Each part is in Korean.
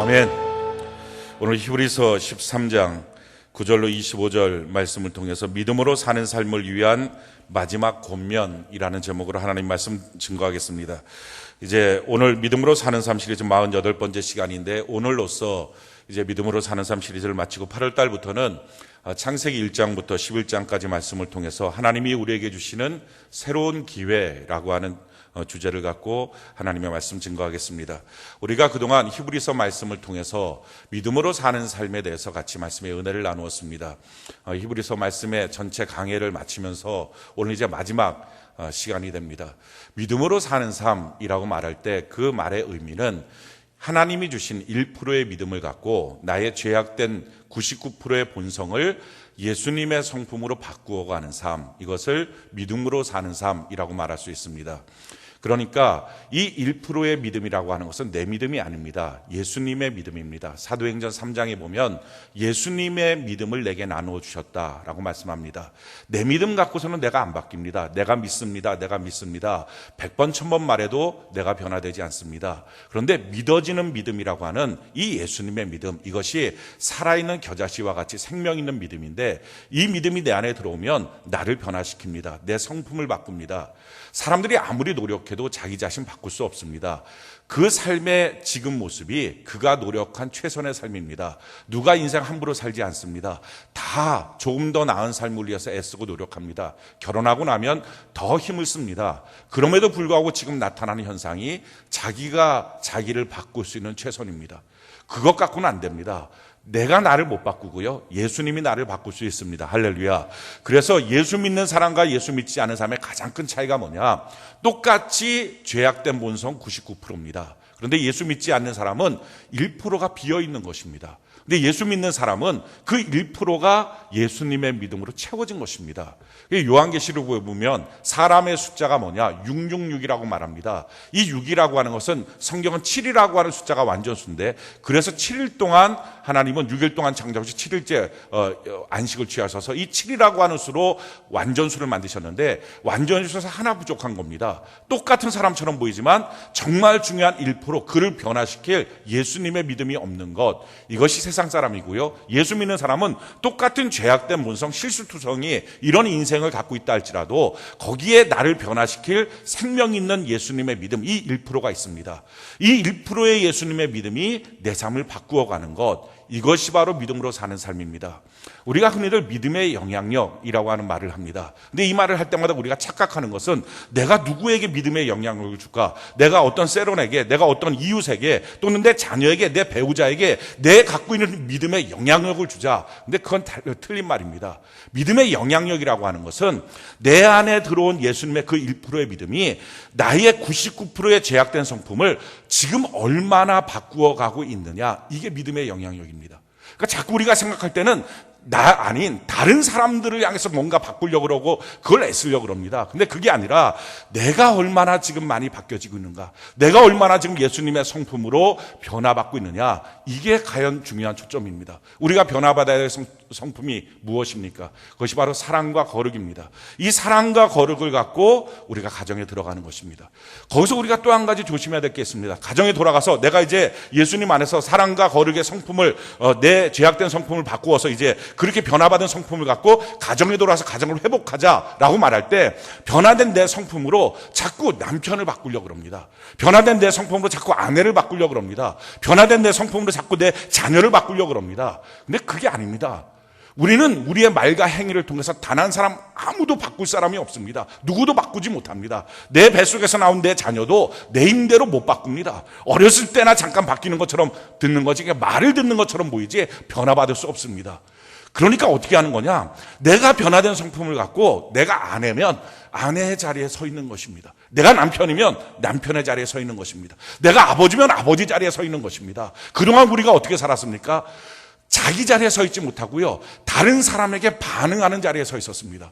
아멘. 오늘 히브리서 13장 9절로 25절 말씀을 통해서 믿음으로 사는 삶을 위한 마지막 권면이라는 제목으로 하나님 말씀 증거하겠습니다. 이제 오늘 믿음으로 사는 삶 시리즈 48번째 시간인데, 오늘로써 이제 믿음으로 사는 삶 시리즈를 마치고 8월 달부터는 창세기 1장부터 11장까지 말씀을 통해서 하나님이 우리에게 주시는 새로운 기회라고 하는 주제를 갖고 하나님의 말씀 증거하겠습니다. 우리가 그동안 히브리서 말씀을 통해서 믿음으로 사는 삶에 대해서 같이 말씀의 은혜를 나누었습니다. 히브리서 말씀의 전체 강해를 마치면서 오늘 이제 마지막 시간이 됩니다. 믿음으로 사는 삶이라고 말할 때 그 말의 의미는 하나님이 주신 1%의 믿음을 갖고 나의 죄악된 99%의 본성을 예수님의 성품으로 바꾸어 가는 삶, 이것을 믿음으로 사는 삶이라고 말할 수 있습니다. 그러니까 이 1%의 믿음이라고 하는 것은 내 믿음이 아닙니다. 예수님의 믿음입니다. 사도행전 3장에 보면 예수님의 믿음을 내게 나누어 주셨다라고 말씀합니다. 내 믿음 갖고서는 내가 안 바뀝니다. 내가 믿습니다. 100번 1000번 말해도 내가 변화되지 않습니다. 그런데 믿어지는 믿음이라고 하는 이 예수님의 믿음, 이것이 살아있는 겨자씨와 같이 생명 있는 믿음인데, 이 믿음이 내 안에 들어오면 나를 변화시킵니다. 내 성품을 바꿉니다. 사람들이 아무리 노력해도 자기 자신 바꿀 수 없습니다. 그 삶의 지금 모습이 그가 노력한 최선의 삶입니다. 누가 인생 함부로 살지 않습니다. 다 조금 더 나은 삶을 위해서 애쓰고 노력합니다. 결혼하고 나면 더 힘을 씁니다. 그럼에도 불구하고 지금 나타나는 현상이 자기가 자기를 바꿀 수 있는 최선입니다. 그것 갖고는 안 됩니다. 내가 나를 못 바꾸고요, 예수님이 나를 바꿀 수 있습니다. 할렐루야. 그래서 예수 믿는 사람과 예수 믿지 않은 사람의 가장 큰 차이가 뭐냐? 똑같이 죄악된 본성 99%입니다. 그런데 예수 믿지 않는 사람은 1%가 비어있는 것입니다. 근데 예수 믿는 사람은 그 1%가 예수님의 믿음으로 채워진 것입니다. 요한계시록에 보면 사람의 숫자가 뭐냐? 666이라고 말합니다. 이 6이라고 하는 것은 성경은 7이라고 하는 숫자가 완전수인데, 그래서 7일 동안 하나님은 6일 동안 창조하시 7일째 안식을 취하셔서 이 7이라고 하는 수로 완전수를 만드셨는데, 완전수에서 하나 부족한 겁니다. 똑같은 사람처럼 보이지만 정말 중요한 1%, 그를 변화시킬 예수님의 믿음이 없는 것, 이것이 세상 사람이고요, 예수 믿는 사람은 똑같은 죄악된 본성, 실수투성이 이런 인생을 갖고 있다 할지라도 거기에 나를 변화시킬 생명 있는 예수님의 믿음, 이 1%가 있습니다. 이 1%의 예수님의 믿음이 내 삶을 바꾸어가는 것, 이것이 바로 믿음으로 사는 삶입니다. 우리가 흔히들 믿음의 영향력이라고 하는 말을 합니다. 근데 이 말을 할 때마다 우리가 착각하는 것은 내가 누구에게 믿음의 영향력을 줄까? 내가 어떤 세론에게, 내가 어떤 이웃에게, 또는 내 자녀에게, 내 배우자에게 내 갖고 있는 믿음의 영향력을 주자. 근데 그건 틀린 말입니다. 믿음의 영향력이라고 하는 것은 내 안에 들어온 예수님의 그 1%의 믿음이 나의 99%의 제약된 성품을 지금 얼마나 바꾸어 가고 있느냐, 이게 믿음의 영향력입니다. 그러니까 자꾸 우리가 생각할 때는 나 아닌 다른 사람들을 향해서 뭔가 바꾸려고 그러고 그걸 애쓰려고 그럽니다. 근데 그게 아니라 내가 얼마나 지금 많이 바뀌어지고 있는가, 내가 얼마나 지금 예수님의 성품으로 변화받고 있느냐, 이게 과연 중요한 초점입니다. 우리가 변화받아야 될 성품이 무엇입니까? 그것이 바로 사랑과 거룩입니다. 이 사랑과 거룩을 갖고 우리가 가정에 들어가는 것입니다. 거기서 우리가 또 한 가지 조심해야 될 게 있습니다. 가정에 돌아가서 내가 이제 예수님 안에서 사랑과 거룩의 성품을, 내 죄악된 성품을 바꾸어서 이제 그렇게 변화받은 성품을 갖고 가정에 돌아와서 가정을 회복하자라고 말할 때, 변화된 내 성품으로 자꾸 남편을 바꾸려고 그럽니다. 변화된 내 성품으로 자꾸 아내를 바꾸려고 그럽니다. 변화된 내 성품으로 자꾸 내 자녀를 바꾸려고 그럽니다. 근데 그게 아닙니다. 우리는 우리의 말과 행위를 통해서 단 한 사람 아무도 바꿀 사람이 없습니다. 누구도 바꾸지 못합니다. 내 뱃속에서 나온 내 자녀도 내 힘대로 못 바꿉니다. 어렸을 때나 잠깐 바뀌는 것처럼 듣는 거지, 말을 듣는 것처럼 보이지 변화받을 수 없습니다. 그러니까 어떻게 하는 거냐? 내가 변화된 성품을 갖고 내가 아내면 아내의 자리에 서 있는 것입니다. 내가 남편이면 남편의 자리에 서 있는 것입니다. 내가 아버지면 아버지 자리에 서 있는 것입니다. 그동안 우리가 어떻게 살았습니까? 자기 자리에 서 있지 못하고요, 다른 사람에게 반응하는 자리에 서 있었습니다.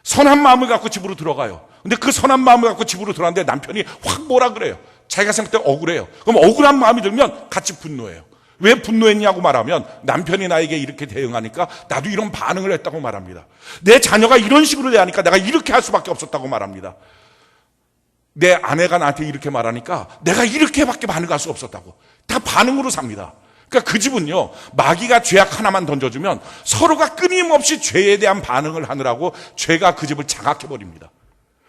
선한 마음을 갖고 집으로 들어가요. 근데 그 선한 마음을 갖고 집으로 들어갔는데 남편이 확 뭐라 그래요. 자기가 생각할 때 억울해요. 그럼 억울한 마음이 들면 같이 분노해요. 왜 분노했냐고 말하면 남편이 나에게 이렇게 대응하니까 나도 이런 반응을 했다고 말합니다. 내 자녀가 이런 식으로 대하니까 내가 이렇게 할 수밖에 없었다고 말합니다. 내 아내가 나한테 이렇게 말하니까 내가 이렇게밖에 반응할 수 없었다고. 다 반응으로 삽니다. 그러니까 그 집은요, 마귀가 죄악 하나만 던져주면 서로가 끊임없이 죄에 대한 반응을 하느라고 죄가 그 집을 장악해버립니다.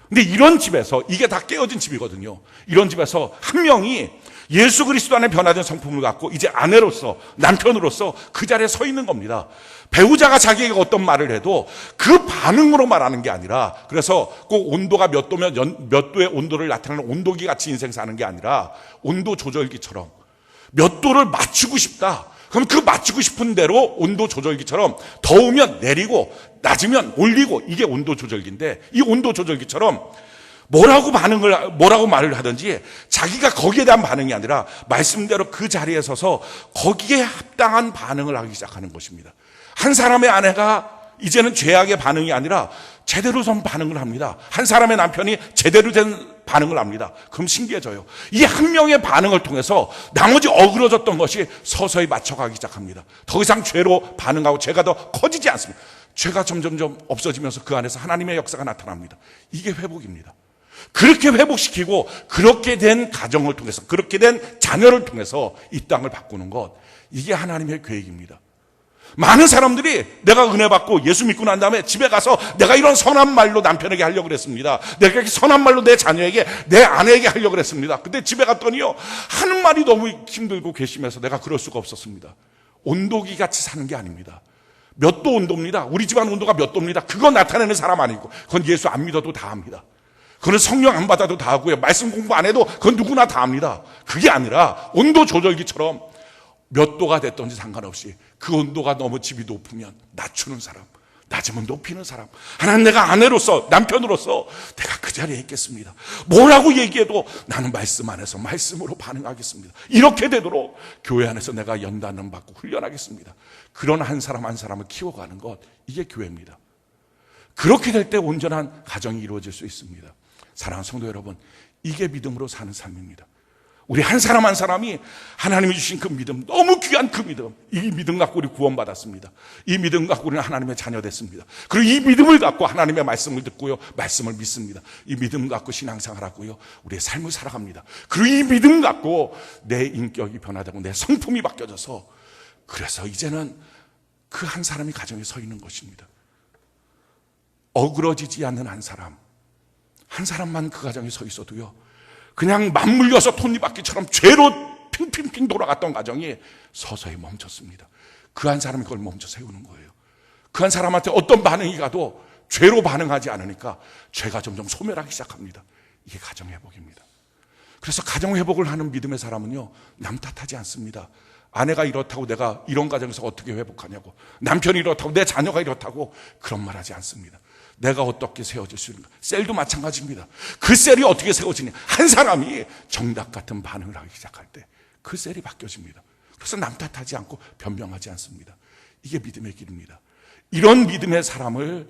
근데 이런 집에서, 이게 다 깨어진 집이거든요. 이런 집에서 한 명이 예수 그리스도 안에 변화된 성품을 갖고 이제 아내로서, 남편으로서 그 자리에 서 있는 겁니다. 배우자가 자기에게 어떤 말을 해도 그 반응으로 말하는 게 아니라, 그래서 꼭 온도가 몇 도면 몇 도의 온도를 나타내는 온도기 같이 인생 사는 게 아니라 온도 조절기처럼 몇 도를 맞추고 싶다. 그럼 그 맞추고 싶은 대로 온도 조절기처럼 더우면 내리고 낮으면 올리고, 이게 온도 조절기인데, 이 온도 조절기처럼 뭐라고 말을 하든지 자기가 거기에 대한 반응이 아니라 말씀대로 그 자리에 서서 거기에 합당한 반응을 하기 시작하는 것입니다. 한 사람의 아내가 이제는 죄악의 반응이 아니라 제대로 된 반응을 합니다. 한 사람의 남편이 제대로 된 반응을 합니다. 그럼 신기해져요. 이 한 명의 반응을 통해서 나머지 어그러졌던 것이 서서히 맞춰가기 시작합니다. 더 이상 죄로 반응하고 죄가 더 커지지 않습니다. 죄가 점점점 없어지면서 그 안에서 하나님의 역사가 나타납니다. 이게 회복입니다. 그렇게 회복시키고 그렇게 된 가정을 통해서, 그렇게 된 자녀를 통해서 이 땅을 바꾸는 것, 이게 하나님의 계획입니다. 많은 사람들이 내가 은혜 받고 예수 믿고 난 다음에 집에 가서 내가 이런 선한 말로 남편에게 하려고 그랬습니다. 내가 이렇게 선한 말로 내 자녀에게, 내 아내에게 하려고 그랬습니다. 근데 집에 갔더니요, 하는 말이 너무 힘들고 괘씸해서 내가 그럴 수가 없었습니다. 온도기 같이 사는 게 아닙니다. 몇 도 온도입니다. 우리 집안 온도가 몇 도입니다. 그거 나타내는 사람 아니고, 그건 예수 안 믿어도 다 합니다. 그건 성령 안 받아도 다 하고요. 말씀 공부 안 해도 그건 누구나 다 합니다. 그게 아니라 온도 조절기처럼 몇 도가 됐든지 상관없이 그 온도가 너무 집이 높으면 낮추는 사람, 낮으면 높이는 사람. 하나님, 내가 아내로서, 남편으로서 내가 그 자리에 있겠습니다. 뭐라고 얘기해도 나는 말씀 안에서 말씀으로 반응하겠습니다. 이렇게 되도록 교회 안에서 내가 연단을 받고 훈련하겠습니다. 그런 한 사람 한 사람을 키워가는 것, 이게 교회입니다. 그렇게 될 때 온전한 가정이 이루어질 수 있습니다. 사랑하는 성도 여러분, 이게 믿음으로 사는 삶입니다. 우리 한 사람 한 사람이 하나님이 주신 그 믿음, 너무 귀한 그 믿음, 이 믿음 갖고 우리 구원받았습니다. 이 믿음 갖고 우리는 하나님의 자녀 됐습니다. 그리고 이 믿음을 갖고 하나님의 말씀을 듣고요, 말씀을 믿습니다. 이 믿음 갖고 신앙생활하고요, 우리의 삶을 살아갑니다. 그리고 이 믿음 갖고 내 인격이 변화되고 내 성품이 바뀌어져서, 그래서 이제는 그 한 사람이 가정에 서 있는 것입니다. 어그러지지 않는 한 사람만 그 가정에 서 있어도요, 그냥 맞물려서 톱니바퀴처럼 죄로 핑핑핑 돌아갔던 가정이 서서히 멈췄습니다. 그 한 사람이 그걸 멈춰 세우는 거예요. 그 한 사람한테 어떤 반응이 가도 죄로 반응하지 않으니까 죄가 점점 소멸하기 시작합니다. 이게 가정 회복입니다. 그래서 가정 회복을 하는 믿음의 사람은요, 남 탓하지 않습니다. 아내가 이렇다고 내가 이런 가정에서 어떻게 회복하냐고, 남편이 이렇다고 내 자녀가 이렇다고 그런 말 하지 않습니다. 내가 어떻게 세워질 수 있는가. 셀도 마찬가지입니다. 그 셀이 어떻게 세워지냐, 한 사람이 정답 같은 반응을 하기 시작할 때 그 셀이 바뀌어집니다. 그래서 남 탓하지 않고 변명하지 않습니다. 이게 믿음의 길입니다. 이런 믿음의 사람을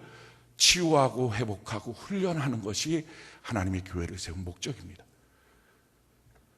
치유하고 회복하고 훈련하는 것이 하나님의 교회를 세운 목적입니다.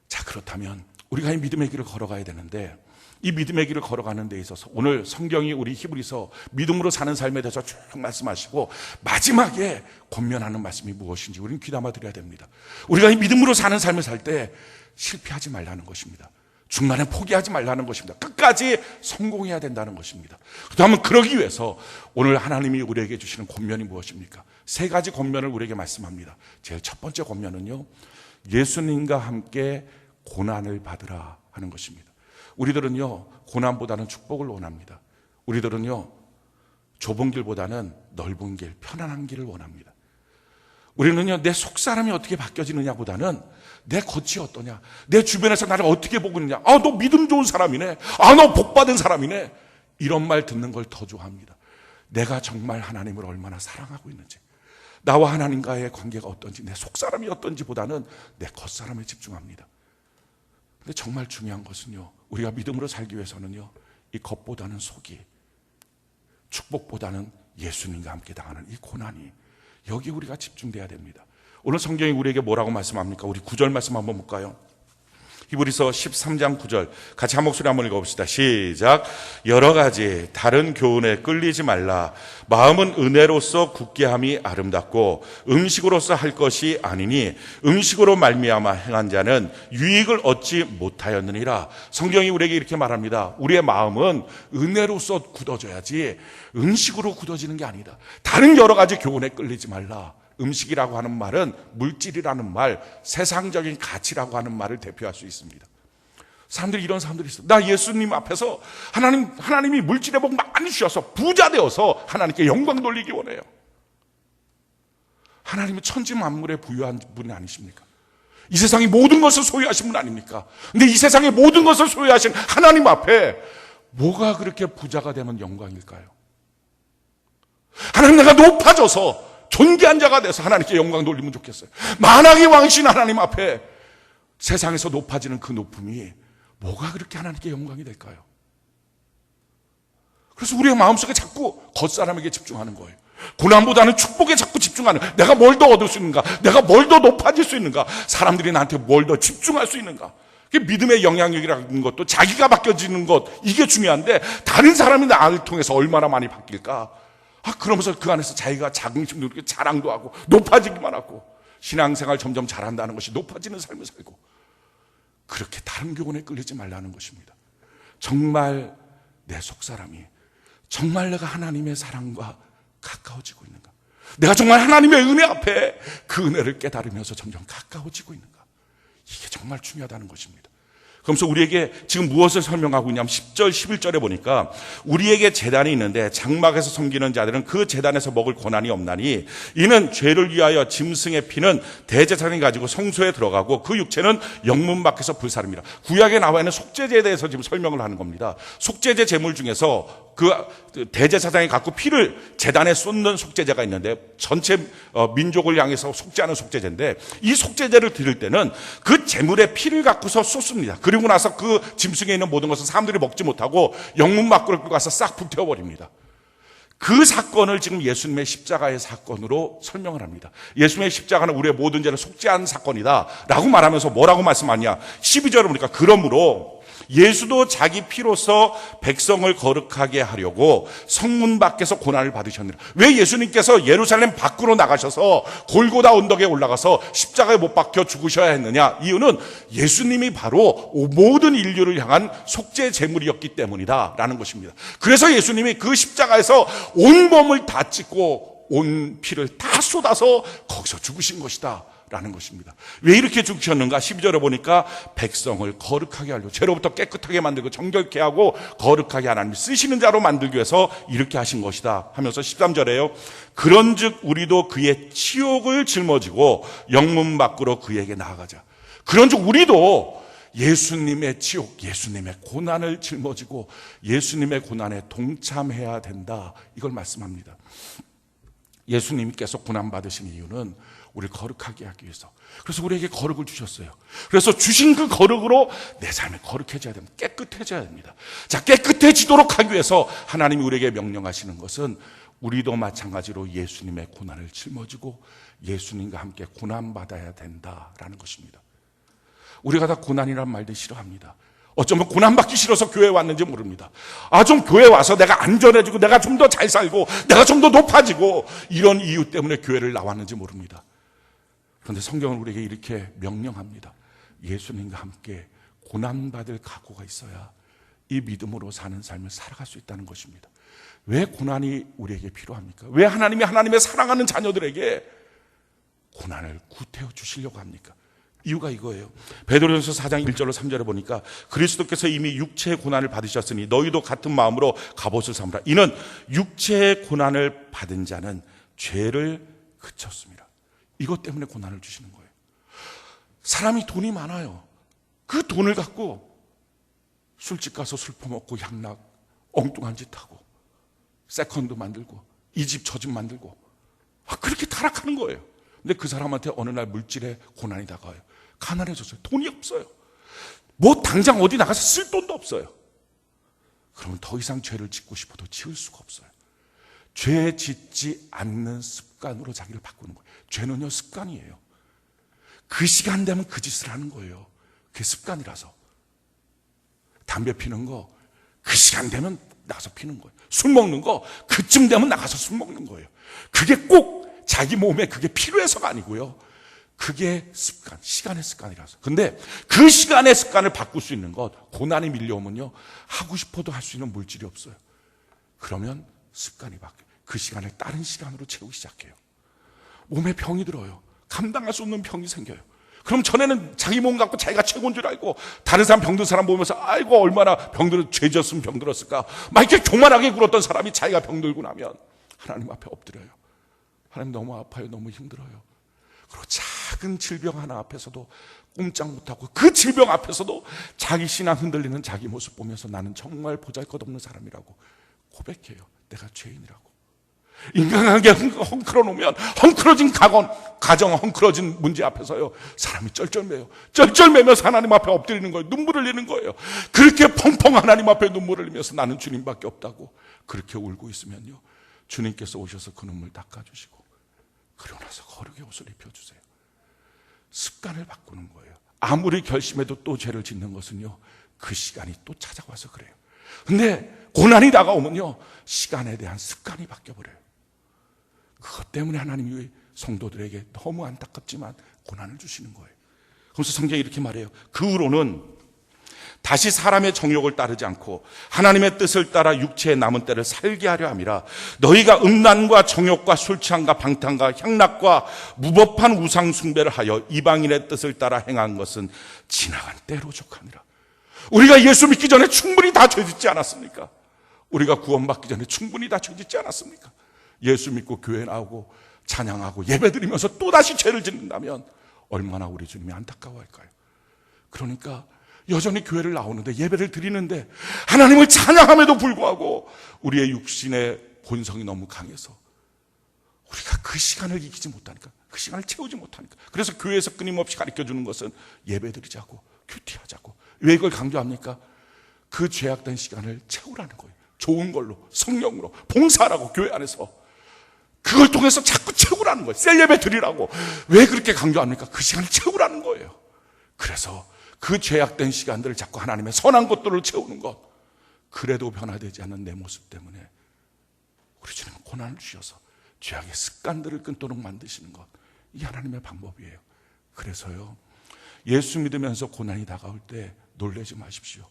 자, 그렇다면 우리가 이 믿음의 길을 걸어가야 되는데, 이 믿음의 길을 걸어가는 데 있어서 오늘 성경이 우리 히브리서 믿음으로 사는 삶에 대해서 쭉 말씀하시고 마지막에 권면하는 말씀이 무엇인지 우리는 귀담아 드려야 됩니다. 우리가 이 믿음으로 사는 삶을 살 때 실패하지 말라는 것입니다. 중간에 포기하지 말라는 것입니다. 끝까지 성공해야 된다는 것입니다. 그렇다면 그러기 위해서 오늘 하나님이 우리에게 주시는 권면이 무엇입니까? 세 가지 권면을 우리에게 말씀합니다. 제일 첫 번째 권면은요, 예수님과 함께 고난을 받으라 하는 것입니다. 우리들은요, 고난보다는 축복을 원합니다. 우리들은요, 좁은 길보다는 넓은 길, 편안한 길을 원합니다. 우리는요, 내 속사람이 어떻게 바뀌어지느냐보다는 내 겉이 어떠냐, 내 주변에서 나를 어떻게 보고 있느냐, 아, 너 믿음 좋은 사람이네, 아, 너 복받은 사람이네, 이런 말 듣는 걸 더 좋아합니다. 내가 정말 하나님을 얼마나 사랑하고 있는지, 나와 하나님과의 관계가 어떤지, 내 속사람이 어떤지 보다는 내 겉사람에 집중합니다. 근데 정말 중요한 것은요, 우리가 믿음으로 살기 위해서는요, 이 겉보다는 속이, 축복보다는 예수님과 함께 당하는 이 고난이, 여기 우리가 집중돼야 됩니다. 오늘 성경이 우리에게 뭐라고 말씀합니까? 우리 9절 말씀 한번 볼까요? 히브리서 13장 9절 같이 한 목소리 한번 읽어봅시다. 시작. 여러 가지 다른 교훈에 끌리지 말라. 마음은 은혜로서 굳게 함이 아름답고 음식으로서 할 것이 아니니 음식으로 말미암아 행한 자는 유익을 얻지 못하였느니라. 성경이 우리에게 이렇게 말합니다. 우리의 마음은 은혜로서 굳어져야지 음식으로 굳어지는 게 아니다. 다른 여러 가지 교훈에 끌리지 말라. 음식이라고 하는 말은 물질이라는 말, 세상적인 가치라고 하는 말을 대표할 수 있습니다. 사람들이 이런 사람들이 있어요. 나 예수님 앞에서 하나님이 물질의 복 많이 주셔서 부자 되어서 하나님께 영광 돌리기 원해요. 하나님은 천지 만물에 부유한 분이 아니십니까? 이 세상의 모든 것을 소유하신 분 아닙니까? 근데 이 세상의 모든 것을 소유하신 하나님 앞에 뭐가 그렇게 부자가 되면 영광일까요? 하나님, 내가 높아져서 존귀한 자가 돼서 하나님께 영광 돌리면 좋겠어요. 만왕의 왕이신 하나님 앞에 세상에서 높아지는 그 높음이 뭐가 그렇게 하나님께 영광이 될까요? 그래서 우리의 마음속에 자꾸 겉사람에게 집중하는 거예요. 고난보다는 축복에 자꾸 집중하는, 내가 뭘 더 얻을 수 있는가, 내가 뭘 더 높아질 수 있는가, 사람들이 나한테 뭘 더 집중할 수 있는가. 믿음의 영향력이라는 것도 자기가 바뀌어지는 것, 이게 중요한데 다른 사람이 나를 통해서 얼마나 많이 바뀔까. 그러면서 그 안에서 자기가 자긍심 누리고 자랑도 하고 높아지기만 하고 신앙생활 점점 잘한다는 것이 높아지는 삶을 살고, 그렇게 다른 교훈에 끌리지 말라는 것입니다. 정말 내 속사람이 정말 내가 하나님의 사랑과 가까워지고 있는가, 내가 정말 하나님의 은혜 앞에 그 은혜를 깨달으면서 점점 가까워지고 있는가, 이게 정말 중요하다는 것입니다. 그러면서 우리에게 지금 무엇을 설명하고 있냐면 10절 11절에 보니까 우리에게 제단이 있는데 장막에서 섬기는 자들은 그 제단에서 먹을 권한이 없나니 이는 죄를 위하여 짐승의 피는 대제사장이 가지고 성소에 들어가고 그 육체는 영문 밖에서 불사릅니다. 구약에 나와 있는 속죄제에 대해서 지금 설명을 하는 겁니다. 속죄제 제물 중에서 그 대제사장이 갖고 피를 제단에 쏟는 속죄제가 있는데 전체 민족을 향해서 속죄하는 속죄제인데, 이 속죄제를 드릴 때는 그 제물의 피를 갖고서 쏟습니다. 그리고 나서 그 짐승에 있는 모든 것은 사람들이 먹지 못하고 영문 밖으로 끌고 가서 싹 불태워버립니다. 그 사건을 지금 예수님의 십자가의 사건으로 설명을 합니다. 예수님의 십자가는 우리의 모든 죄를 속죄한 사건이다 라고 말하면서 뭐라고 말씀하냐, 12절을 보니까 그러므로 예수도 자기 피로서 백성을 거룩하게 하려고 성문 밖에서 고난을 받으셨느니라. 왜 예수님께서 예루살렘 밖으로 나가셔서 골고다 언덕에 올라가서 십자가에 못 박혀 죽으셔야 했느냐, 이유는 예수님이 바로 모든 인류를 향한 속죄 제물이었기 때문이다 라는 것입니다. 그래서 예수님이 그 십자가에서 온 몸을 다 찢고 온 피를 다 쏟아서 거기서 죽으신 것이다 라는 것입니다. 왜 이렇게 죽으셨는가? 12절에 보니까 백성을 거룩하게 하려고, 죄로부터 깨끗하게 만들고 정결케 하고 거룩하게 하나님이 쓰시는 자로 만들기 위해서 이렇게 하신 것이다 하면서 13절에요. 그런즉 우리도 그의 치욕을 짊어지고 영문 밖으로 그에게 나아가자. 그런즉 우리도 예수님의 치욕, 예수님의 고난을 짊어지고 예수님의 고난에 동참해야 된다, 이걸 말씀합니다. 예수님께서 고난 받으신 이유는 우리를 거룩하게 하기 위해서, 그래서 우리에게 거룩을 주셨어요. 그래서 주신 그 거룩으로 내 삶이 거룩해져야 됩니다. 깨끗해져야 됩니다. 자, 깨끗해지도록 하기 위해서 하나님이 우리에게 명령하시는 것은 우리도 마찬가지로 예수님의 고난을 짊어지고 예수님과 함께 고난받아야 된다라는 것입니다. 우리가 다 고난이란 말도 싫어합니다. 어쩌면 고난받기 싫어서 교회에 왔는지 모릅니다. 좀 교회에 와서 내가 안전해지고 내가 좀 더 잘 살고 내가 좀 더 높아지고 이런 이유 때문에 교회를 나왔는지 모릅니다. 그런데 성경은 우리에게 이렇게 명령합니다. 예수님과 함께 고난받을 각오가 있어야 이 믿음으로 사는 삶을 살아갈 수 있다는 것입니다. 왜 고난이 우리에게 필요합니까? 왜 하나님이 하나님의 사랑하는 자녀들에게 고난을 구태워 주시려고 합니까? 이유가 이거예요. 베드로전서 4장 1절로 3절에 보니까 그리스도께서 이미 육체의 고난을 받으셨으니 너희도 같은 마음으로 갑옷을 삼으라. 이는 육체의 고난을 받은 자는 죄를 그쳤습니다. 이것 때문에 고난을 주시는 거예요. 사람이 돈이 많아요. 그 돈을 갖고 술집 가서 술 퍼먹고 향락 엉뚱한 짓 하고 세컨드 만들고 이 집 저 집 만들고 그렇게 타락하는 거예요. 근데 그 사람한테 어느 날 물질의 고난이 다가와요. 가난해졌어요. 돈이 없어요. 뭐 당장 어디 나가서 쓸 돈도 없어요. 그러면 더 이상 죄를 짓고 싶어도 지을 수가 없어요. 죄 짓지 않는 습관으로 자기를 바꾸는 거예요. 죄는요 습관이에요. 그 시간 되면 그 짓을 하는 거예요. 그게 습관이라서. 담배 피는 거 그 시간 되면 나가서 피는 거예요. 술 먹는 거 그쯤 되면 나가서 술 먹는 거예요. 그게 꼭 자기 몸에 그게 필요해서가 아니고요. 그게 습관, 시간의 습관이라서. 근데 그 시간의 습관을 바꿀 수 있는 것, 고난이 밀려오면요, 하고 싶어도 할 수 있는 물질이 없어요. 그러면 습관이 바뀌어요. 그 시간을 다른 시간으로 채우기 시작해요. 몸에 병이 들어요. 감당할 수 없는 병이 생겨요. 그럼 전에는 자기 몸 갖고 자기가 최고인 줄 알고 다른 사람 병든 사람 보면서 아이고 얼마나 병들어, 죄졌으면 병들었을까 막 이렇게 교만하게 굴었던 사람이 자기가 병들고 나면 하나님 앞에 엎드려요. 하나님 너무 아파요. 너무 힘들어요. 그리고 작은 질병 하나 앞에서도 꼼짝 못하고 그 질병 앞에서도 자기 신앙 흔들리는 자기 모습 보면서 나는 정말 보잘것없는 사람이라고 고백해요. 내가 죄인이라고. 인간관계 헝클어 놓으면 헝클어진 가정 헝클어진 문제 앞에서요 사람이 쩔쩔매요. 쩔쩔매면서 하나님 앞에 엎드리는 거예요. 눈물을 흘리는 거예요. 그렇게 펑펑 하나님 앞에 눈물을 흘리면서 나는 주님밖에 없다고 그렇게 울고 있으면요 주님께서 오셔서 그 눈물 닦아주시고 그러고 나서 거룩의 옷을 입혀주세요. 습관을 바꾸는 거예요. 아무리 결심해도 또 죄를 짓는 것은요 그 시간이 또 찾아와서 그래요. 근데 고난이 다가오면요 시간에 대한 습관이 바뀌어버려요. 그것 때문에 하나님이 성도들에게 너무 안타깝지만 고난을 주시는 거예요. 그래서 성경이 이렇게 말해요. 그 후로는 다시 사람의 정욕을 따르지 않고 하나님의 뜻을 따라 육체의 남은 때를 살게 하려 함이라. 너희가 음란과 정욕과 술 취함과 방탕과 향락과 무법한 우상 숭배를 하여 이방인의 뜻을 따라 행한 것은 지나간 때로 족하니라. 우리가 예수 믿기 전에 충분히 다 죄짓지 않았습니까? 우리가 구원받기 전에 충분히 다 죄짓지 않았습니까? 예수 믿고 교회 나오고 찬양하고 예배드리면서 또다시 죄를 짓는다면 얼마나 우리 주님이 안타까워할까요? 그러니까 여전히 교회를 나오는데 예배를 드리는데 하나님을 찬양함에도 불구하고 우리의 육신의 본성이 너무 강해서 우리가 그 시간을 이기지 못하니까, 그 시간을 채우지 못하니까. 그래서 교회에서 끊임없이 가르쳐주는 것은 예배드리자고 큐티하자고. 왜 이걸 강조합니까? 그 죄악된 시간을 채우라는 거예요. 좋은 걸로, 성령으로 봉사하라고. 교회 안에서 그걸 통해서 자꾸 채우라는 거예요. 셀 예배 드리라고. 왜 그렇게 강조합니까? 그 시간을 채우라는 거예요. 그래서 그 죄악된 시간들을 자꾸 하나님의 선한 것들을 채우는 것, 그래도 변화되지 않는 내 모습 때문에 우리 주님은 고난을 주셔서 죄악의 습관들을 끊도록 만드시는 것, 이게 하나님의 방법이에요. 그래서요 예수 믿으면서 고난이 다가올 때 놀라지 마십시오.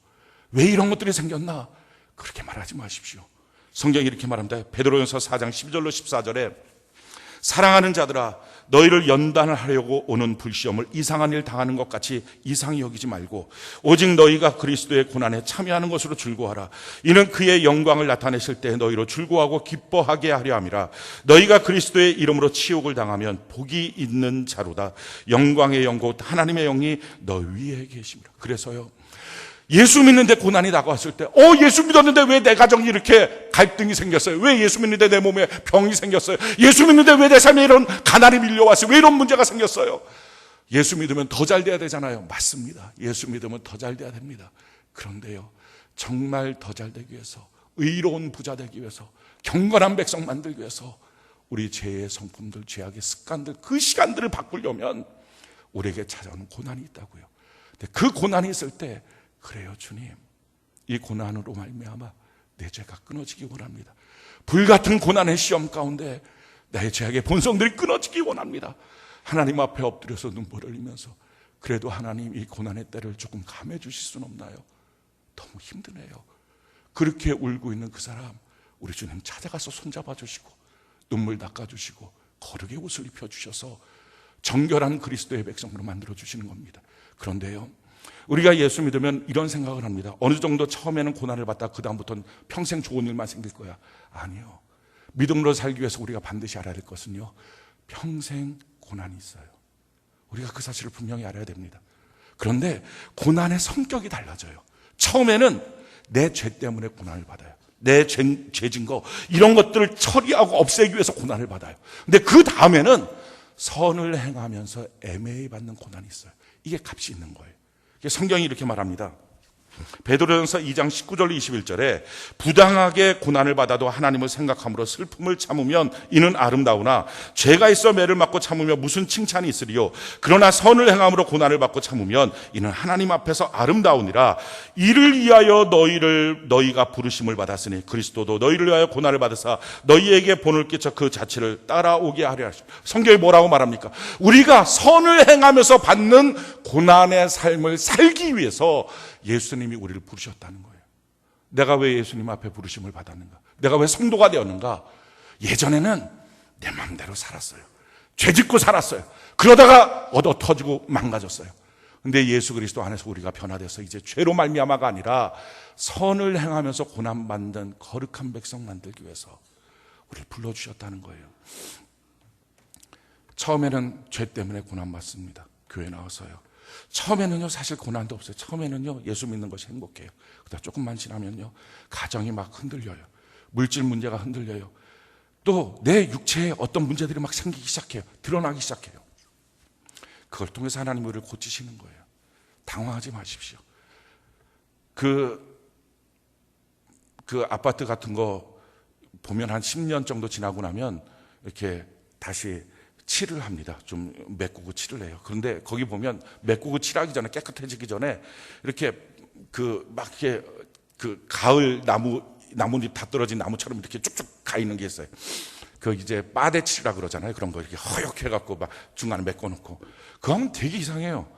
왜 이런 것들이 생겼나? 그렇게 말하지 마십시오. 성경이 이렇게 말합니다. 베드로전서 4장 12절로 14절에 사랑하는 자들아, 너희를 연단을 하려고 오는 불시험을 이상한 일 당하는 것 같이 이상히 여기지 말고 오직 너희가 그리스도의 고난에 참여하는 것으로 즐거워하라. 이는 그의 영광을 나타내실 때 너희로 즐거워하고 기뻐하게 하려 함이라. 너희가 그리스도의 이름으로 치욕을 당하면 복이 있는 자로다. 영광의 영 곧 하나님의 영이 너 위에 계십니다. 그래서요 예수 믿는데 고난이 다가왔을 때 예수 믿었는데 왜 내 가정이 이렇게 갈등이 생겼어요? 왜 예수 믿는데 내 몸에 병이 생겼어요? 예수 믿는데 왜 내 삶에 이런 가난이 밀려왔어요? 왜 이런 문제가 생겼어요? 예수 믿으면 더 잘 돼야 되잖아요. 맞습니다. 예수 믿으면 더 잘 돼야 됩니다. 그런데요 정말 더 잘 되기 위해서, 의로운 부자 되기 위해서, 경건한 백성 만들기 위해서 우리 죄의 성품들, 죄악의 습관들, 그 시간들을 바꾸려면 우리에게 찾아오는 고난이 있다고요. 근데 그 고난이 있을 때 그래요 주님, 이 고난으로 말미암아 내 죄가 끊어지기 원합니다. 불같은 고난의 시험 가운데 나의 죄악의 본성들이 끊어지기 원합니다. 하나님 앞에 엎드려서 눈물을 흘리면서 그래도 하나님 이 고난의 때를 조금 감해 주실 수는 없나요? 너무 힘드네요. 그렇게 울고 있는 그 사람 우리 주님 찾아가서 손잡아 주시고 눈물 닦아 주시고 거룩의 옷을 입혀 주셔서 정결한 그리스도의 백성으로 만들어 주시는 겁니다. 그런데요 우리가 예수 믿으면 이런 생각을 합니다. 어느 정도 처음에는 고난을 받다 그 다음부터는 평생 좋은 일만 생길 거야. 아니요. 믿음으로 살기 위해서 우리가 반드시 알아야 될 것은요 평생 고난이 있어요. 우리가 그 사실을 분명히 알아야 됩니다. 그런데 고난의 성격이 달라져요. 처음에는 내 죄 때문에 고난을 받아요. 내 죄진 거 이런 것들을 처리하고 없애기 위해서 고난을 받아요. 근데 그 다음에는 선을 행하면서 애매히 받는 고난이 있어요. 이게 값이 있는 거예요. 성경이 이렇게 말합니다. 베드로전서 2장 19절 21절에 부당하게 고난을 받아도 하나님을 생각함으로 슬픔을 참으면 이는 아름다우나 죄가 있어 매를 맞고 참으면 무슨 칭찬이 있으리요. 그러나 선을 행함으로 고난을 받고 참으면 이는 하나님 앞에서 아름다우니라. 이를 위하여 너희가 부르심을 받았으니 그리스도도 너희를 위하여 고난을 받으사 너희에게 본을 끼쳐 그 자체를 따라오게 하려 하시오. 성경이 뭐라고 말합니까? 우리가 선을 행하면서 받는 고난의 삶을 살기 위해서 예수님이 우리를 부르셨다는 거예요. 내가 왜 예수님 앞에 부르심을 받았는가? 내가 왜 성도가 되었는가? 예전에는 내 마음대로 살았어요. 죄짓고 살았어요. 그러다가 얻어 터지고 망가졌어요. 근데 예수 그리스도 안에서 우리가 변화돼서 이제 죄로 말미암아가 아니라 선을 행하면서 고난받는 거룩한 백성 만들기 위해서 우리를 불러주셨다는 거예요. 처음에는 죄 때문에 고난받습니다. 교회 나와서요. 처음에는요, 사실 고난도 없어요. 처음에는요, 예수 믿는 것이 행복해요. 그러다 조금만 지나면요, 가정이 막 흔들려요. 물질 문제가 흔들려요. 또 내 육체에 어떤 문제들이 막 생기기 시작해요. 드러나기 시작해요. 그걸 통해서 하나님 우리를 고치시는 거예요. 당황하지 마십시오. 그 아파트 같은 거 보면 한 10년 정도 지나고 나면 이렇게 다시 칠을 합니다. 좀 메꾸고 칠을 해요. 그런데 거기 보면 메꾸고 칠하기 전에, 깨끗해지기 전에 이렇게 이렇게 가을 나뭇잎 다 떨어진 나무처럼 이렇게 쭉쭉 가 있는 게 있어요. 이제 빠데칠이라 그러잖아요. 그런 거 이렇게 허옇게 해갖고 막 중간에 메꿔놓고. 그거 하면 되게 이상해요.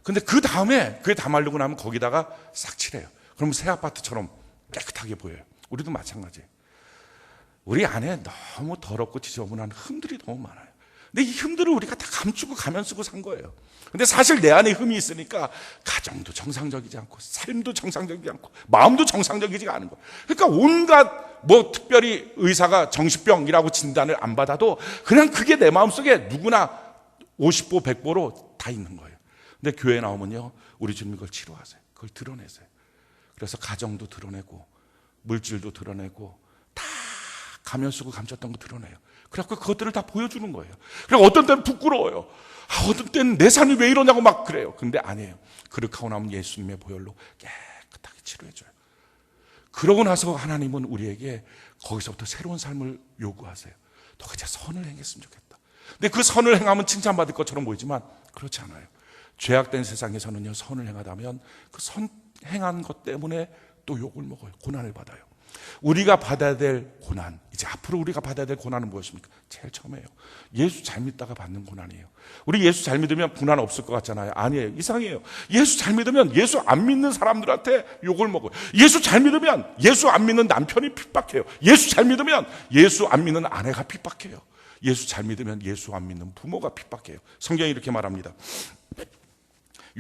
근데 그 다음에 그게 다 마르고 나면 거기다가 싹 칠해요. 그러면 새 아파트처럼 깨끗하게 보여요. 우리도 마찬가지예요. 우리 안에 너무 더럽고 지저분한 흠들이 너무 많아요. 근데 이 흠들을 우리가 다 감추고 가면 쓰고 산 거예요. 근데 사실 내 안에 흠이 있으니까 가정도 정상적이지 않고 삶도 정상적이지 않고 마음도 정상적이지 않은 거예요. 그러니까 온갖 특별히 의사가 정신병이라고 진단을 안 받아도 그냥 그게 내 마음속에 누구나 50보 100보로 다 있는 거예요. 근데 교회에 나오면요, 우리 주님이 그걸 치료하세요. 그걸 드러내세요. 그래서 가정도 드러내고 물질도 드러내고 다 가면 쓰고 감췄던 거 드러내요. 그래갖고 그것들을 다 보여주는 거예요. 그리고 어떤 때는 부끄러워요. 어떤 때는 내 삶이 왜 이러냐고 막 그래요. 근데 아니에요. 그렇게 나면 예수님의 보혈로 깨끗하게 치료해줘요. 그러고 나서 하나님은 우리에게 거기서부터 새로운 삶을 요구하세요. 너가 이제 선을 행했으면 좋겠다. 근데 그 선을 행하면 칭찬받을 것처럼 보이지만 그렇지 않아요. 죄악된 세상에서는요, 선을 행하다면 그 선 행한 것 때문에 또 욕을 먹어요. 고난을 받아요. 우리가 받아야 될 고난, 이제 앞으로 우리가 받아야 될 고난은 무엇입니까? 제일 처음이에요. 예수 잘 믿다가 받는 고난이에요. 우리 예수 잘 믿으면 고난 없을 것 같잖아요. 아니에요. 이상해요. 예수 잘 믿으면 예수 안 믿는 사람들한테 욕을 먹어요. 예수 잘 믿으면 예수 안 믿는 남편이 핍박해요. 예수 잘 믿으면 예수 안 믿는 아내가 핍박해요. 예수 잘 믿으면 예수 안 믿는 부모가 핍박해요. 성경이 이렇게 말합니다.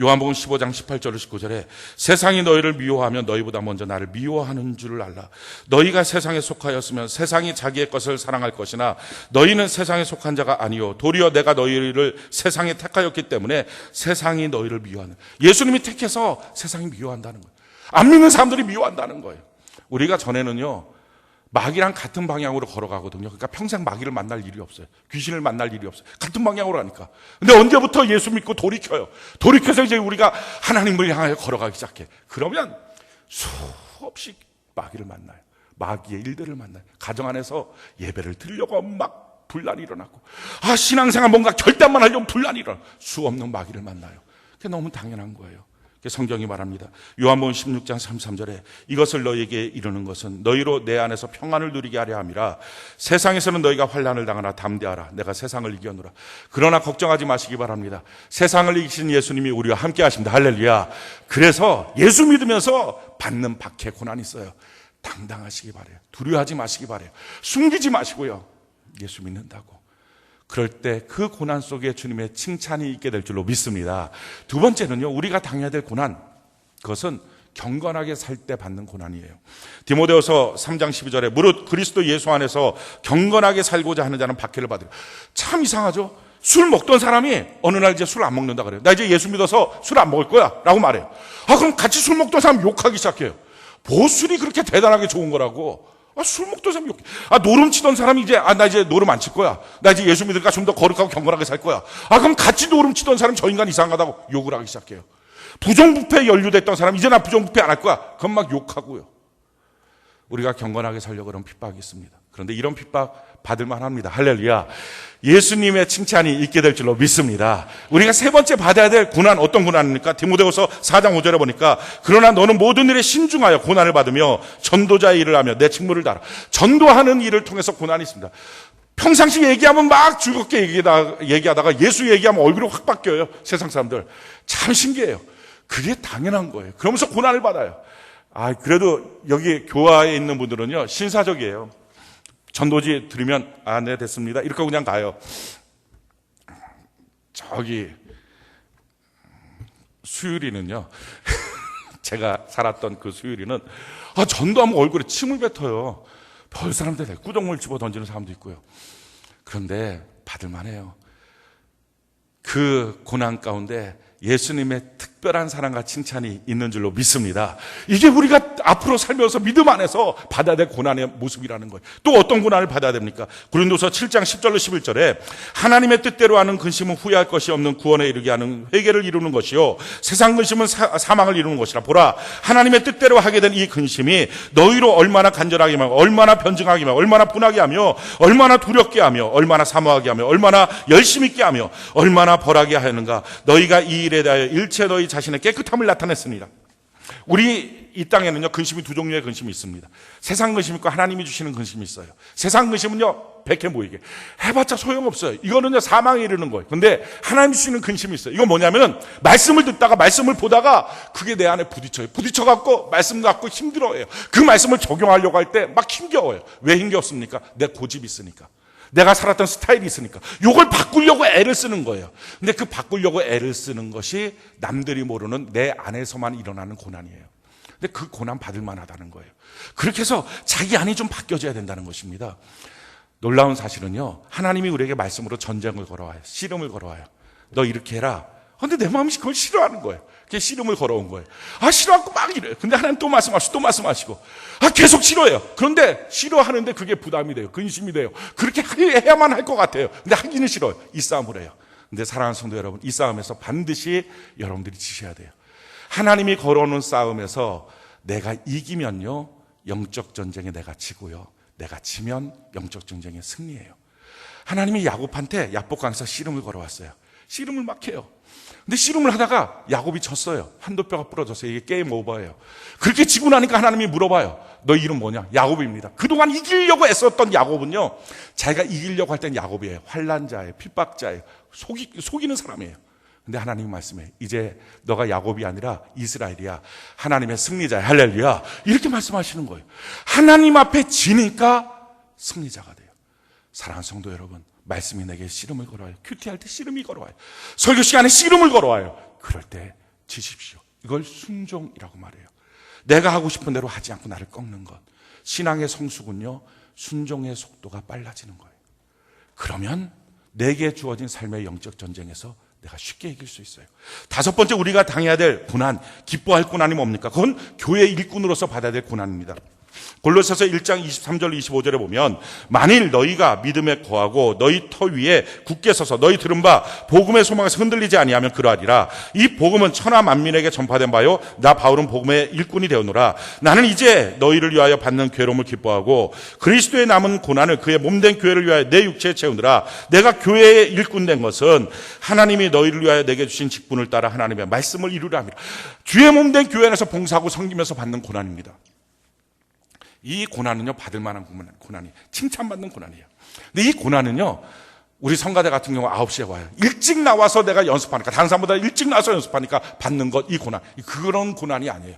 요한복음 15장 18절 19절에 세상이 너희를 미워하면 너희보다 먼저 나를 미워하는 줄을 알라. 너희가 세상에 속하였으면 세상이 자기의 것을 사랑할 것이나 너희는 세상에 속한 자가 아니요 도리어 내가 너희를 세상에 택하였기 때문에 세상이 너희를 미워하는. 예수님이 택해서 세상이 미워한다는 거예요. 안 믿는 사람들이 미워한다는 거예요. 우리가 전에는요, 마귀랑 같은 방향으로 걸어가거든요. 그러니까 평생 마귀를 만날 일이 없어요. 귀신을 만날 일이 없어요. 같은 방향으로 하니까. 근데 언제부터 예수 믿고 돌이켜요. 돌이켜서 이제 우리가 하나님을 향하여 걸어가기 시작해. 그러면 수없이 마귀를 만나요. 마귀의 일들을 만나요. 가정 안에서 예배를 드리려고 막 분란이 일어나고, 신앙생활 뭔가 결단만 하려면 분란이 일어나고, 수 없는 마귀를 만나요. 그게 너무 당연한 거예요. 성경이 말합니다. 요한복음 16장 33절에 이것을 너희에게 이르는 것은 너희로 내 안에서 평안을 누리게 하려 함이라. 세상에서는 너희가 환난을 당하나 담대하라. 내가 세상을 이겨노라. 그러나 걱정하지 마시기 바랍니다. 세상을 이기신 예수님이 우리와 함께 하십니다. 할렐루야. 그래서 예수 믿으면서 받는 박해 고난이 있어요. 당당하시기 바래요. 두려워하지 마시기 바래요. 숨기지 마시고요. 예수 믿는다고. 그럴 때 그 고난 속에 주님의 칭찬이 있게 될 줄로 믿습니다. 두 번째는요, 우리가 당해야 될 고난, 그것은 경건하게 살 때 받는 고난이에요. 디모데후서 3장 12절에 무릇 그리스도 예수 안에서 경건하게 살고자 하는 자는 박해를 받으리라. 참 이상하죠? 술 먹던 사람이 어느 날 이제 술 안 먹는다 그래요. 나 이제 예수 믿어서 술 안 먹을 거야 라고 말해요. 그럼 같이 술 먹던 사람 욕하기 시작해요. 보술이 그렇게 대단하게 좋은 거라고. 술 먹던 사람이 욕해. 노름 치던 사람이 이제, 나 이제 노름 안 칠 거야. 나 이제 예수 믿으니까 좀 더 거룩하고 경건하게 살 거야. 그럼 같이 노름 치던 사람이 저 인간 이상하다고 욕을 하기 시작해요. 부정부패에 연루됐던 사람 이제 나 부정부패 안 할 거야. 그건 막 욕하고요. 우리가 경건하게 살려고 그런 핍박이 있습니다. 그런데 이런 핍박 받을 만합니다. 할렐루야. 예수님의 칭찬이 있게 될 줄로 믿습니다. 우리가 세 번째 받아야 될 고난, 어떤 고난입니까? 디모데후서 4장 5절에 보니까 그러나 너는 모든 일에 신중하여 고난을 받으며 전도자의 일을 하며 내 직무를 다하라. 전도하는 일을 통해서 고난이 있습니다. 평상시 얘기하면 막 즐겁게 얘기하다가 예수 얘기하면 얼굴이 확 바뀌어요. 세상 사람들. 참 신기해요. 그게 당연한 거예요. 그러면서 고난을 받아요. 그래도 여기 교화에 있는 분들은요, 신사적이에요. 전도지 들으면, 네, 됐습니다. 이렇게 그냥 가요. 저기, 수유리는요, 제가 살았던 그 수유리는, 전도하면 얼굴에 침을 뱉어요. 별 사람들 꾸정물 집어 던지는 사람도 있고요. 그런데 받을만해요. 그 고난 가운데 예수님의 특별한 사랑과 칭찬이 있는 줄로 믿습니다. 이게 우리가 앞으로 살면서 믿음 안에서 받아야 될 고난의 모습이라는 거예요. 또 어떤 고난을 받아야 됩니까? 고린도서 7장 10절로 11절에 하나님의 뜻대로 하는 근심은 후회할 것이 없는 구원에 이르게 하는 회개를 이루는 것이요 세상 근심은 사망을 이루는 것이라. 보라, 하나님의 뜻대로 하게 된 이 근심이 너희로 얼마나 간절하게 하며 얼마나 변증하게 하며 얼마나 분하게 하며 얼마나 두렵게 하며 얼마나 사모하게 하며 얼마나 열심 있게 하며 얼마나 벌하게 하였는가. 너희가 이 일에 대하여 일체 너희 자신의 깨끗함을 나타냈습니다. 우리 이 땅에는요, 근심이 두 종류의 근심이 있습니다. 세상 근심 있고 하나님이 주시는 근심이 있어요. 세상 근심은요, 백해 모이게 해봤자 소용없어요. 이거는요, 사망에 이르는 거예요. 근데 하나님 주시는 근심이 있어요. 이건 뭐냐면은 말씀을 듣다가 말씀을 보다가 그게 내 안에 부딪혀요. 부딪혀갖고 말씀 갖고 힘들어해요. 그 말씀을 적용하려고 할 때 막 힘겨워요. 왜 힘겹습니까? 내 고집이 있으니까. 내가 살았던 스타일이 있으니까 요걸 바꾸려고 애를 쓰는 거예요. 근데 그 바꾸려고 애를 쓰는 것이 남들이 모르는 내 안에서만 일어나는 고난이에요. 근데 그 고난 받을 만하다는 거예요. 그렇게 해서 자기 안이 좀 바뀌어져야 된다는 것입니다. 놀라운 사실은요, 하나님이 우리에게 말씀으로 전쟁을 걸어와요. 씨름을 걸어와요. 너 이렇게 해라. 근데 내 마음이 그걸 싫어하는 거예요. 그게 씨름을 걸어온 거예요. 싫어하고 막 이래요. 근데 하나님 또 말씀하시고 또 말씀하시고 계속 싫어해요. 그런데 싫어하는데 그게 부담이 돼요. 근심이 돼요. 그렇게 해야만 할 것 같아요. 근데 하기는 싫어요. 이 싸움을 해요. 근데 사랑하는 성도 여러분, 이 싸움에서 반드시 여러분들이 지셔야 돼요. 하나님이 걸어오는 싸움에서 내가 이기면요, 영적 전쟁에 내가 지고요, 내가 지면 영적 전쟁의 승리예요. 하나님이 야곱한테 야복강에서 씨름을 걸어왔어요. 씨름을 막 해요. 근데 씨름을 하다가 야곱이 졌어요. 한도뼈가 부러졌어요. 이게 게임 오버예요. 그렇게 지고 나니까 하나님이 물어봐요. 너 이름 뭐냐? 야곱입니다. 그동안 이기려고 애썼던 야곱은요, 자기가 이기려고 할 땐 야곱이에요. 환난자예요. 핍박자예요. 속이는 사람이에요. 근데 하나님이 말씀해, 이제 너가 야곱이 아니라 이스라엘이야. 하나님의 승리자야. 할렐루야. 이렇게 말씀하시는 거예요. 하나님 앞에 지니까 승리자가 돼요. 사랑하는 성도 여러분, 말씀이 내게 씨름을 걸어와요. 큐티할 때 씨름이 걸어와요. 설교 시간에 씨름을 걸어와요. 그럴 때 지십시오. 이걸 순종이라고 말해요. 내가 하고 싶은 대로 하지 않고 나를 꺾는 것. 신앙의 성숙은요, 순종의 속도가 빨라지는 거예요. 그러면 내게 주어진 삶의 영적 전쟁에서 내가 쉽게 이길 수 있어요. 다섯 번째, 우리가 당해야 될 고난, 기뻐할 고난이 뭡니까? 그건 교회 일꾼으로서 받아야 될 고난입니다. 골로새서 1장 23절 25절에 보면, 만일 너희가 믿음에 거하고 너희 터 위에 굳게 서서 너희 들은 바 복음의 소망에서 흔들리지 아니하면 그러하리라. 이 복음은 천하 만민에게 전파된 바요, 나 바울은 복음의 일꾼이 되었노라. 나는 이제 너희를 위하여 받는 괴로움을 기뻐하고 그리스도의 남은 고난을 그의 몸된 교회를 위하여 내 육체에 채우느라. 내가 교회의 일꾼 된 것은 하나님이 너희를 위하여 내게 주신 직분을 따라 하나님의 말씀을 이루려 함이라. 주의 몸된 교회 안에서 봉사하고 섬기면서 받는 고난입니다. 이 고난은요, 받을 만한 고난이, 칭찬받는 고난이에요. 근데 이 고난은요, 우리 성가대 같은 경우 9시에 와요. 일찍 나와서 내가 연습하니까, 다른 사람보다 일찍 나와서 연습하니까 받는 것, 이 고난. 그런 고난이 아니에요.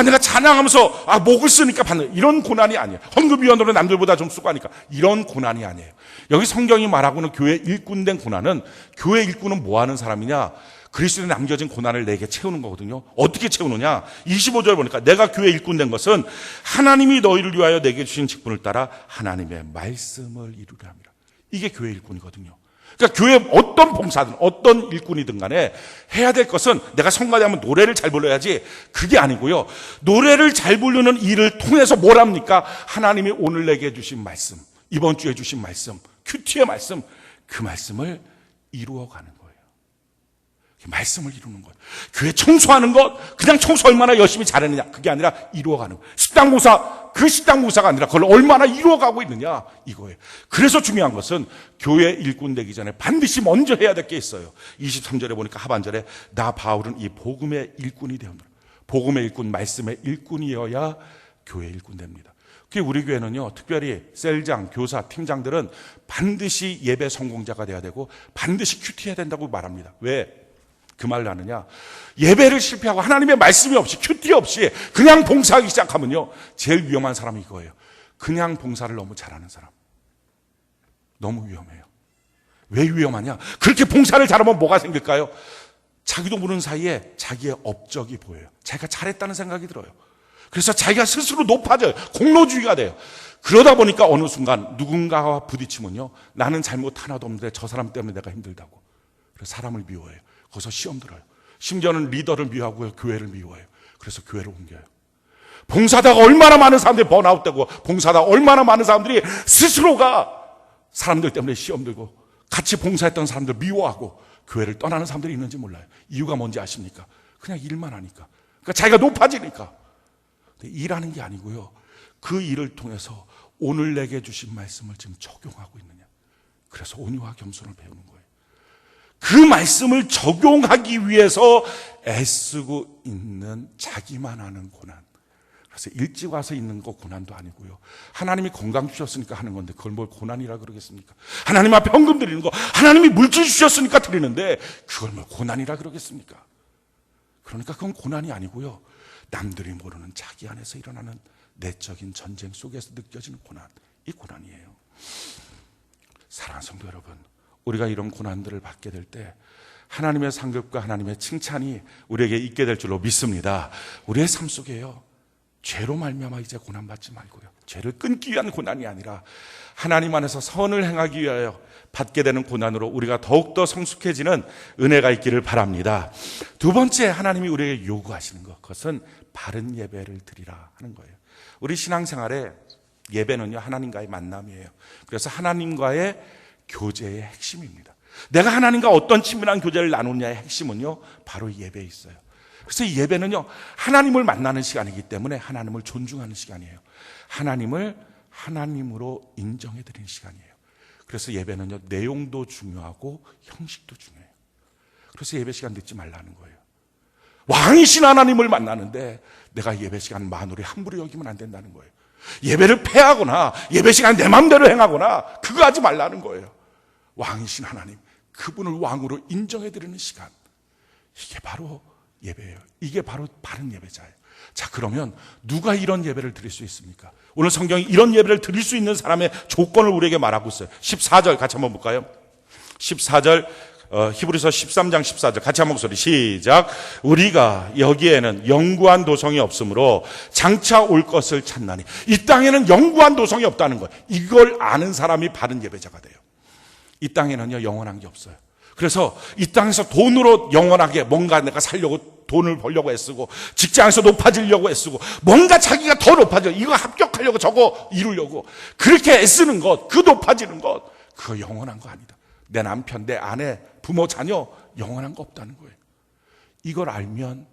내가 찬양하면서 목을 쓰니까 받는, 이런 고난이 아니에요. 헌금위원으로 남들보다 좀 쓰고 하니까, 이런 고난이 아니에요. 여기 성경이 말하고는 교회 일꾼된 고난은, 교회 일꾼은 뭐 하는 사람이냐? 그리스도에 남겨진 고난을 내게 채우는 거거든요. 어떻게 채우느냐? 25절 보니까, 내가 교회 일꾼 된 것은 하나님이 너희를 위하여 내게 주신 직분을 따라 하나님의 말씀을 이루려 함이라. 이게 교회 일꾼이거든요. 그러니까 교회 어떤 봉사든 어떤 일꾼이든 간에 해야 될 것은, 내가 성가대하면 노래를 잘 불러야지, 그게 아니고요. 노래를 잘 부르는 일을 통해서 뭘 합니까? 하나님이 오늘 내게 주신 말씀, 이번 주에 주신 말씀, 큐티의 말씀, 그 말씀을 이루어가는 거예요. 말씀을 이루는 것. 교회 청소하는 것, 그냥 청소 얼마나 열심히 잘했느냐. 그게 아니라 이루어가는 것. 식당 봉사, 그 식당 봉사가 아니라 그걸 얼마나 이루어가고 있느냐. 이거예요. 그래서 중요한 것은 교회 일꾼 되기 전에 반드시 먼저 해야 될 게 있어요. 23절에 보니까 하반절에 나 바울은 이 복음의 일꾼이 되었노라. 복음의 일꾼, 말씀의 일꾼이어야 교회 일꾼 됩니다. 우리 교회는요, 특별히 셀장, 교사, 팀장들은 반드시 예배 성공자가 돼야 되고 반드시 큐티해야 된다고 말합니다. 왜? 그 말을 하느냐? 예배를 실패하고 하나님의 말씀이 없이 큐티 없이 그냥 봉사하기 시작하면요, 제일 위험한 사람이 이거예요. 그냥 봉사를 너무 잘하는 사람. 너무 위험해요. 왜 위험하냐? 그렇게 봉사를 잘하면 뭐가 생길까요? 자기도 모르는 사이에 자기의 업적이 보여요. 자기가 잘했다는 생각이 들어요. 그래서 자기가 스스로 높아져요. 공로주의가 돼요. 그러다 보니까 어느 순간 누군가와 부딪히면요, 나는 잘못 하나도 없는데 저 사람 때문에 내가 힘들다고. 그래서 사람을 미워해요. 거기서 시험 들어요. 심지어는 리더를 미워하고요, 교회를 미워해요. 그래서 교회를 옮겨요. 봉사다가 얼마나 많은 사람들이 번아웃되고, 봉사다가 얼마나 많은 사람들이 스스로가 사람들 때문에 시험 들고, 같이 봉사했던 사람들 미워하고 교회를 떠나는 사람들이 있는지 몰라요. 이유가 뭔지 아십니까? 그냥 일만 하니까. 그러니까 자기가 높아지니까. 일하는 게 아니고요, 그 일을 통해서 오늘 내게 주신 말씀을 지금 적용하고 있느냐. 그래서 온유와 겸손을 배우는 거예요. 그 말씀을 적용하기 위해서 애쓰고 있는 자기만 아는 고난. 그래서 일찍 와서 있는 거 고난도 아니고요, 하나님이 건강 주셨으니까 하는 건데 그걸 뭘 고난이라 그러겠습니까? 하나님 앞에 헌금 드리는 거, 하나님이 물질 주셨으니까 드리는데 그걸 뭘 고난이라 그러겠습니까? 그러니까 그건 고난이 아니고요, 남들이 모르는 자기 안에서 일어나는 내적인 전쟁 속에서 느껴지는 고난, 이 고난이에요. 사랑하는 성도 여러분, 우리가 이런 고난들을 받게 될 때 하나님의 상급과 하나님의 칭찬이 우리에게 있게 될 줄로 믿습니다. 우리의 삶 속에요, 죄로 말미암아 이제 고난받지 말고요, 죄를 끊기 위한 고난이 아니라 하나님 안에서 선을 행하기 위하여 받게 되는 고난으로 우리가 더욱더 성숙해지는 은혜가 있기를 바랍니다. 두 번째, 하나님이 우리에게 요구하시는 것, 그것은 바른 예배를 드리라 하는 거예요. 우리 신앙생활에 예배는요, 하나님과의 만남이에요. 그래서 하나님과의 교제의 핵심입니다. 내가 하나님과 어떤 친밀한 교제를 나누느냐의 핵심은요, 바로 예배에 있어요. 그래서 이 예배는요, 하나님을 만나는 시간이기 때문에 하나님을 존중하는 시간이에요. 하나님을 하나님으로 인정해 드리는 시간이에요. 그래서 예배는요, 내용도 중요하고 형식도 중요해요. 그래서 예배 시간 늦지 말라는 거예요. 왕이신 하나님을 만나는데 내가 예배 시간 마누리 함부로 여기면 안 된다는 거예요. 예배를 패하거나 예배 시간 내 마음대로 행하거나 그거 하지 말라는 거예요. 왕이신 하나님, 그분을 왕으로 인정해 드리는 시간, 이게 바로 예배예요. 이게 바로 바른 예배자예요. 자, 그러면 누가 이런 예배를 드릴 수 있습니까? 오늘 성경이 이런 예배를 드릴 수 있는 사람의 조건을 우리에게 말하고 있어요. 14절 같이 한번 볼까요? 14절, 히브리서 13장 14절 같이 한번 목소리 시작. 우리가 여기에는 영구한 도성이 없으므로 장차 올 것을 찾나니. 이 땅에는 영구한 도성이 없다는 거예요. 이걸 아는 사람이 바른 예배자가 돼요. 이 땅에는요, 영원한 게 없어요. 그래서 이 땅에서 돈으로 영원하게 뭔가 내가 살려고 돈을 벌려고 애쓰고, 직장에서 높아지려고 애쓰고, 뭔가 자기가 더 높아져, 이거 합격하려고 저거 이루려고 그렇게 애쓰는 것, 그 높아지는 것, 그거 영원한 거 아니다. 내 남편, 내 아내, 부모, 자녀 영원한 거 없다는 거예요. 이걸 알면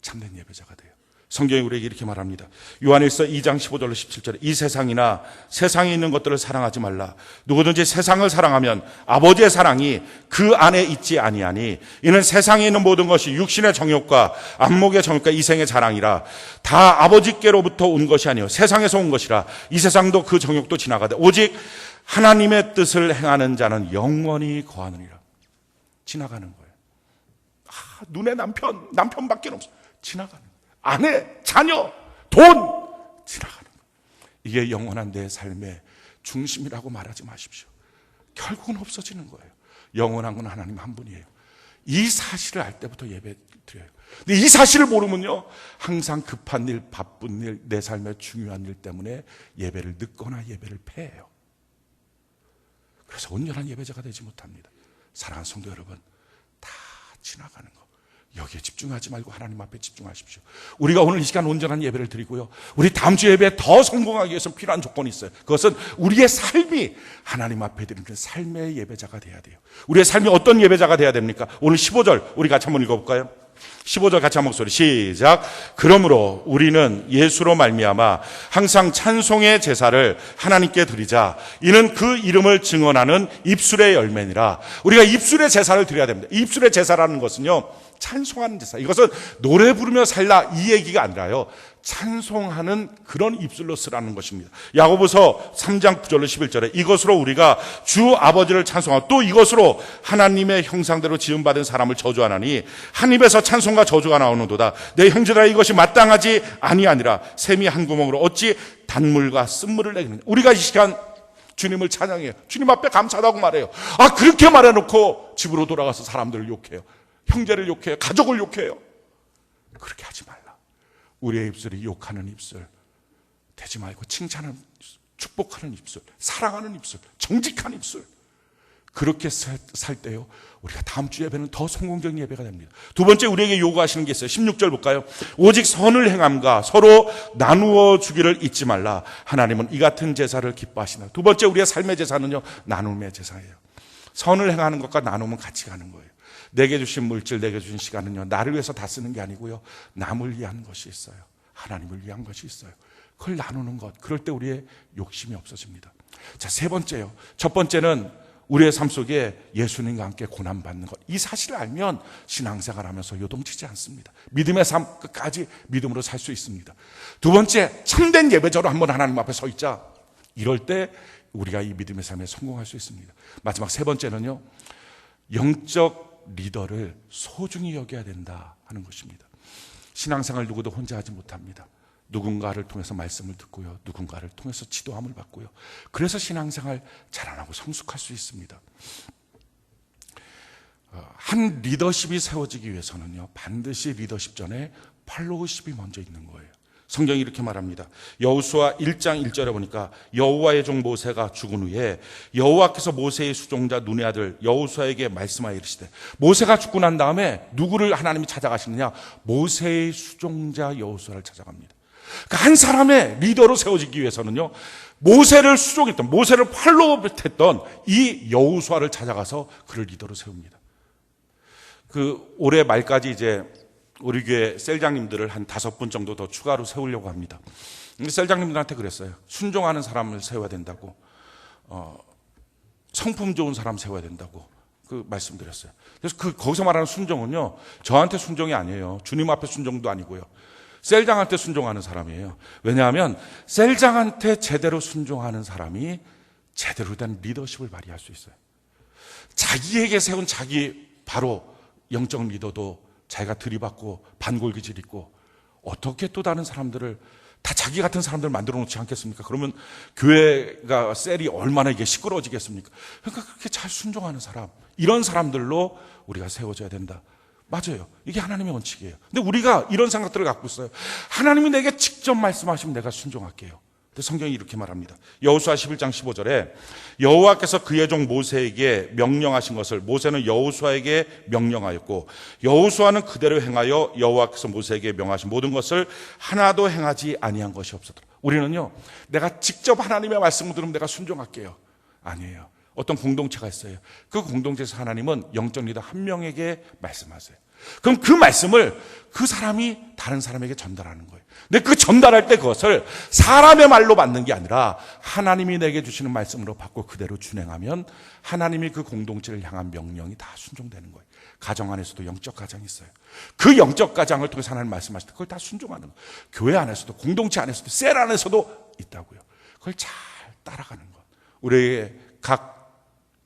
참된 예배자가 돼요. 성경이 우리에게 이렇게 말합니다. 요한일서 2장 15절로 17절에 이 세상이나 세상에 있는 것들을 사랑하지 말라. 누구든지 세상을 사랑하면 아버지의 사랑이 그 안에 있지 아니하니 이는 세상에 있는 모든 것이 육신의 정욕과 안목의 정욕과 이생의 자랑이라. 다 아버지께로부터 온 것이 아니요 세상에서 온 것이라. 이 세상도 그 정욕도 지나가되 오직 하나님의 뜻을 행하는 자는 영원히 거하느니라. 지나가는 거예요. 눈에 남편밖에 없어. 지나가는 거예요. 아내, 자녀, 돈 지나가는 거예요. 이게 영원한 내 삶의 중심이라고 말하지 마십시오. 결국은 없어지는 거예요. 영원한 건 하나님 한 분이에요. 이 사실을 알 때부터 예배 드려요. 근데 이 사실을 모르면요, 항상 급한 일, 바쁜 일, 내 삶의 중요한 일 때문에 예배를 늦거나 예배를 패해요. 그래서 온전한 예배자가 되지 못합니다. 사랑하는 성도 여러분, 다 지나가는 거. 여기에 집중하지 말고 하나님 앞에 집중하십시오. 우리가 오늘 이 시간 온전한 예배를 드리고요, 우리 다음 주 예배에 더 성공하기 위해서 필요한 조건이 있어요. 그것은 우리의 삶이 하나님 앞에 드리는 삶의 예배자가 돼야 돼요. 우리의 삶이 어떤 예배자가 돼야 됩니까? 오늘 15절 우리 같이 한번 읽어볼까요? 15절 같이 한 목소리 시작. 그러므로 우리는 예수로 말미암아 항상 찬송의 제사를 하나님께 드리자. 이는 그 이름을 증언하는 입술의 열매니라. 우리가 입술의 제사를 드려야 됩니다. 입술의 제사라는 것은요, 찬송하는 제사. 이것은 노래 부르며 살라 이 얘기가 아니라요, 찬송하는 그런 입술로 쓰라는 것입니다. 야고보서 3장 9절로 11절에 이것으로 우리가 주 아버지를 찬송하고 또 이것으로 하나님의 형상대로 지음받은 사람을 저주하나니 한 입에서 찬송과 저주가 나오는도다. 내 형제들아 이것이 마땅하지 아니하니라. 샘이 한 구멍으로 어찌 단물과 쓴물을 내겠느냐. 우리가 이 시간 주님을 찬양해요. 주님 앞에 감사하다고 말해요. 그렇게 말해놓고 집으로 돌아가서 사람들을 욕해요. 형제를 욕해요. 가족을 욕해요. 그렇게 하지 말라. 우리의 입술이 욕하는 입술 되지 말고 칭찬하는 입술, 축복하는 입술, 사랑하는 입술, 정직한 입술. 그렇게 살 때요, 우리가 다음 주 예배는 더 성공적인 예배가 됩니다. 두 번째 우리에게 요구하시는 게 있어요. 16절 볼까요? 오직 선을 행함과 서로 나누어 주기를 잊지 말라. 하나님은 이 같은 제사를 기뻐하시나. 두 번째 우리의 삶의 제사는요, 나눔의 제사예요. 선을 행하는 것과 나눔은 같이 가는 거예요. 내게 주신 물질, 내게 주신 시간은요, 나를 위해서 다 쓰는 게 아니고요, 남을 위한 것이 있어요. 하나님을 위한 것이 있어요. 그걸 나누는 것, 그럴 때 우리의 욕심이 없어집니다. 자, 세 번째요. 첫 번째는 우리의 삶 속에 예수님과 함께 고난받는 것. 이 사실을 알면 신앙생활 하면서 요동치지 않습니다. 믿음의 삶 끝까지 믿음으로 살 수 있습니다. 두 번째, 참된 예배자로 한번 하나님 앞에 서 있자. 이럴 때 우리가 이 믿음의 삶에 성공할 수 있습니다. 마지막 세 번째는요, 영적 리더를 소중히 여겨야 된다 하는 것입니다. 신앙생활 누구도 혼자 하지 못합니다. 누군가를 통해서 말씀을 듣고요, 누군가를 통해서 지도함을 받고요. 그래서 신앙생활 자라나고 성숙할 수 있습니다. 한 리더십이 세워지기 위해서는요, 반드시 리더십 전에 팔로우십이 먼저 있는 거예요. 성경이 이렇게 말합니다. 여호수아 1장 1절에 보니까 여호와의 종 모세가 죽은 후에 여호와께서 모세의 수종자 눈의 아들 여호수아에게 말씀하여 이르시되, 모세가 죽고 난 다음에 누구를 하나님이 찾아가시느냐? 모세의 수종자 여호수아를 찾아갑니다. 그러니까 한 사람의 리더로 세워지기 위해서는요, 모세를 수종했던, 모세를 팔로우했던 이 여호수아를 찾아가서 그를 리더로 세웁니다. 올해 말까지 이제 우리 교회 셀장님들을 한 5분 정도 더 추가로 세우려고 합니다. 셀장님들한테 그랬어요. 순종하는 사람을 세워야 된다고, 성품 좋은 사람 세워야 된다고 말씀드렸어요. 그래서 거기서 말하는 순종은요, 저한테 순종이 아니에요. 주님 앞에 순종도 아니고요, 셀장한테 순종하는 사람이에요. 왜냐하면 셀장한테 제대로 순종하는 사람이 제대로 된 리더십을 발휘할 수 있어요. 자기에게 세운 자기 바로 영적 리더도 자기가 들이받고 반골기질 있고, 어떻게 또 다른 사람들을 다 자기 같은 사람들 만들어 놓지 않겠습니까? 그러면 교회가 셀이 얼마나 이게 시끄러워지겠습니까? 그러니까 그렇게 잘 순종하는 사람, 이런 사람들로 우리가 세워져야 된다. 맞아요. 이게 하나님의 원칙이에요. 근데 우리가 이런 생각들을 갖고 있어요. 하나님이 내게 직접 말씀하시면 내가 순종할게요. 근데 성경이 이렇게 말합니다. 여호수아 11장 15절에 여호와께서 그의 종 모세에게 명령하신 것을 모세는 여호수아에게 명령하였고, 여호수아는 그대로 행하여 여호와께서 모세에게 명하신 모든 것을 하나도 행하지 아니한 것이 없었더라. 우리는요, 내가 직접 하나님의 말씀을 들으면 내가 순종할게요. 아니에요. 어떤 공동체가 있어요. 그 공동체에서 하나님은 영적 리더 한 명에게 말씀하세요. 그럼 그 말씀을 그 사람이 다른 사람에게 전달하는 거예요. 근데 그 전달할 때 그것을 사람의 말로 받는 게 아니라 하나님이 내게 주시는 말씀으로 받고 그대로 준행하면 하나님이 그 공동체를 향한 명령이 다 순종되는 거예요. 가정 안에서도 영적 가정이 있어요. 그 영적 가정을 통해서 하나님 말씀하실 때 그걸 다 순종하는 거예요. 교회 안에서도, 공동체 안에서도, 셀 안에서도 있다고요. 그걸 잘 따라가는 것. 우리의 각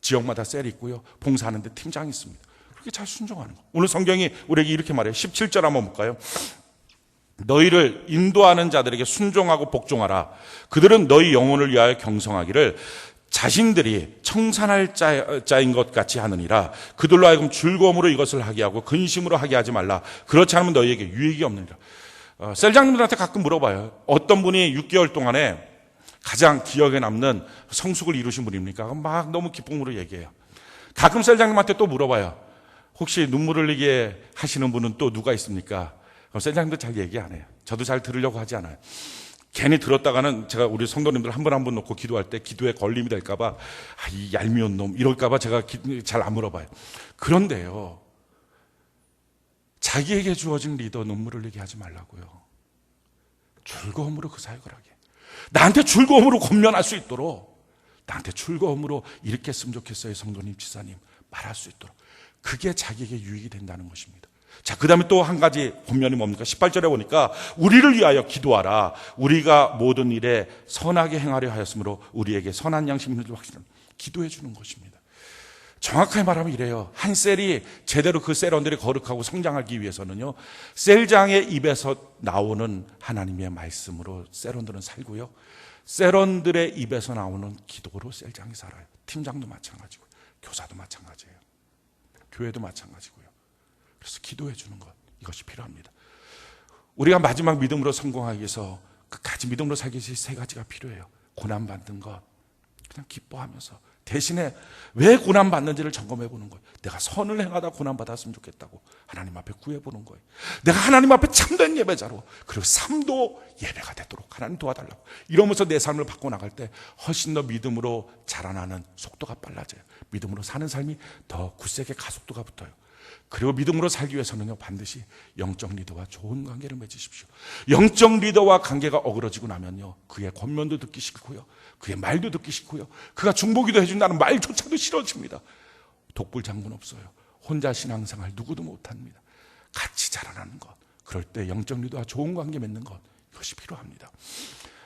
지역마다 셀이 있고요, 봉사하는데 팀장이 있습니다. 그렇게 잘 순종하는 거. 오늘 성경이 우리에게 이렇게 말해요. 17절 한번 볼까요? 너희를 인도하는 자들에게 순종하고 복종하라. 그들은 너희 영혼을 위하여 경성하기를 자신들이 청산할 자인 것 같이 하느니라. 그들로 하여금 즐거움으로 이것을 하게 하고 근심으로 하게 하지 말라. 그렇지 않으면 너희에게 유익이 없느니라. 셀장님들한테 가끔 물어봐요. 어떤 분이 6개월 동안에 가장 기억에 남는 성숙을 이루신 분입니까? 막 너무 기쁨으로 얘기해요. 가끔 셀장님한테 또 물어봐요. 혹시 눈물 흘리게 하시는 분은 또 누가 있습니까? 그럼 센장님도 잘 얘기 안 해요. 저도 잘 들으려고 하지 않아요. 괜히 들었다가는 제가 우리 성도님들 한 분 한 분 놓고 기도할 때 기도에 걸림이 될까봐 이 얄미운 놈 이럴까봐 제가 잘 안 물어봐요. 그런데요, 자기에게 주어진 리더 눈물 흘리게 하지 말라고요. 즐거움으로 그 사역을 하게. 나한테 즐거움으로 권면할 수 있도록, 나한테 즐거움으로 이렇게 했으면 좋겠어요, 성도님, 지사님, 말할 수 있도록. 그게 자기에게 유익이 된다는 것입니다. 자, 그 다음에 또 한 가지 권면이 뭡니까? 18절에 보니까 우리를 위하여 기도하라. 우리가 모든 일에 선하게 행하려 하였으므로 우리에게 선한 양심이 있는 줄 확신합니다. 기도해 주는 것입니다. 정확하게 말하면 이래요. 한 셀이 제대로 그 셀원들이 거룩하고 성장하기 위해서는요, 셀장의 입에서 나오는 하나님의 말씀으로 셀원들은 살고요, 셀원들의 입에서 나오는 기도로 셀장이 살아요. 팀장도 마찬가지고 교사도 마찬가지예요. 교회도 마찬가지고요. 그래서 기도해 주는 것, 이것이 필요합니다. 우리가 마지막 믿음으로 성공하기 위해서 끝까지 믿음으로 살기 위해서 세 가지가 필요해요. 고난받는 것, 그냥 기뻐하면서, 대신에 왜 고난받는지를 점검해 보는 거예요. 내가 선을 행하다 고난받았으면 좋겠다고 하나님 앞에 구해보는 거예요. 내가 하나님 앞에 참된 예배자로, 그리고 삶도 예배가 되도록 하나님 도와달라고, 이러면서 내 삶을 바꿔나갈 때 훨씬 더 믿음으로 자라나는 속도가 빨라져요. 믿음으로 사는 삶이 더 굳세게 가속도가 붙어요. 그리고 믿음으로 살기 위해서는요, 반드시 영적 리더와 좋은 관계를 맺으십시오. 영적 리더와 관계가 어그러지고 나면요, 그의 권면도 듣기 싫고요, 그의 말도 듣기 싫고요, 그가 중보기도 해준다는 말조차도 싫어집니다. 독불장군 없어요. 혼자 신앙생활 누구도 못합니다. 같이 자라나는 것, 그럴 때 영적 리더와 좋은 관계 맺는 것, 이것이 필요합니다.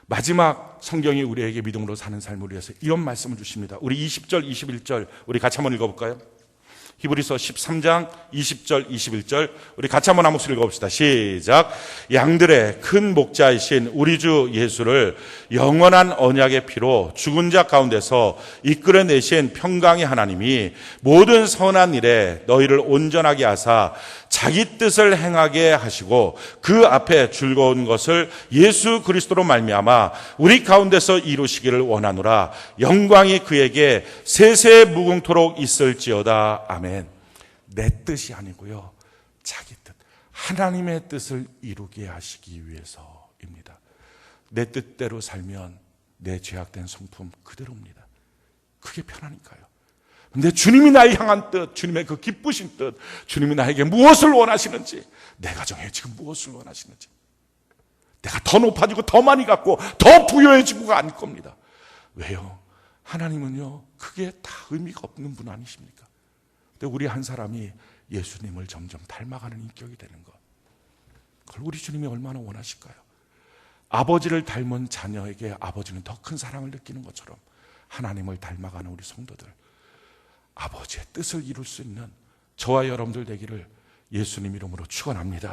마지막 성경이 우리에게 믿음으로 사는 삶을 위해서 이런 말씀을 주십니다. 우리 20절 21절 우리 같이 한번 읽어볼까요? 히브리서 13장 20절 21절 우리 같이 한번 한 목소리 읽어봅시다. 시작. 양들의 큰 목자이신 우리 주 예수를 영원한 언약의 피로 죽은 자 가운데서 이끌어내신 평강의 하나님이 모든 선한 일에 너희를 온전하게 하사 자기 뜻을 행하게 하시고 그 앞에 즐거운 것을 예수 그리스도로 말미암아 우리 가운데서 이루시기를 원하노라. 영광이 그에게 세세 무궁토록 있을지어다. 아멘. 내 뜻이 아니고요, 자기 뜻, 하나님의 뜻을 이루게 하시기 위해서입니다. 내 뜻대로 살면 내 죄악된 성품 그대로입니다. 그게 편하니까요. 근데 주님이 나를 향한 뜻, 주님의 그 기쁘신 뜻, 주님이 나에게 무엇을 원하시는지, 내 가정에 지금 무엇을 원하시는지, 내가 더 높아지고 더 많이 갖고 더 부유해지고가 아닐 겁니다. 왜요? 하나님은요, 그게 다 의미가 없는 분 아니십니까? 근데 우리 한 사람이 예수님을 점점 닮아가는 인격이 되는 것, 그걸 우리 주님이 얼마나 원하실까요? 아버지를 닮은 자녀에게 아버지는 더 큰 사랑을 느끼는 것처럼 하나님을 닮아가는 우리 성도들, 아버지의 뜻을 이룰 수 있는 저와 여러분들 되기를 예수님 이름으로 축원합니다.